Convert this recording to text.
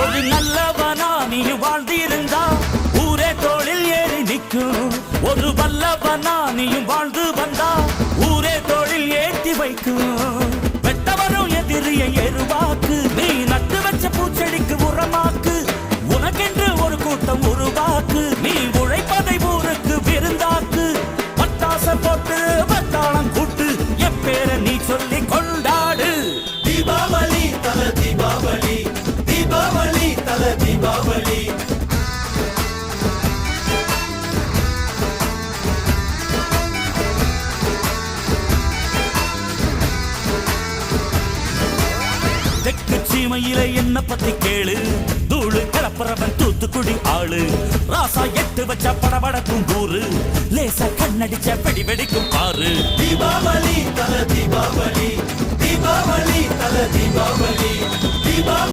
ஒரு நல்லவனா நீ வாழ்ந்திருந்தா ஊரே தோளில் ஏறி நிற்கும். ஒரு வல்லவனா நீயும் வாழ்ந்து வந்தா ஊரே தோளில் ஏற்றி வைக்கும். வெட்டவரும் எதிரியை எருவாக்கு, நீ நட்டு வச்ச பூச்செடிக்கு உரமாக்கு. உனக்கென்று ஒரு கூட்டம் உருவாக்கு, நீ உழைப்பதை ஊருக்கு விருந்தாக்கு. பட்டாச போட்டு பட்டாளம் கூட்டு, எப்பேர நீ சொல்லி கொண்டாடு. தீபாவளி தல தீபாவளி, தீபாவளி தல தீபாவளி. தெற்கு சீமையில என்ன பத்தி கேளு, தூளு கிளப்புறவன் தூத்துக்குடி ஆளு. ராசா எட்டு வச்ச படபடக்கும் கூறு, லேசா கண்ணடிச்ச வெடி வெடிக்கும் பாரு. தீபாவளி தல தீபாவளி, தீபாவளி தல தீபாவளி, தீபாவளி.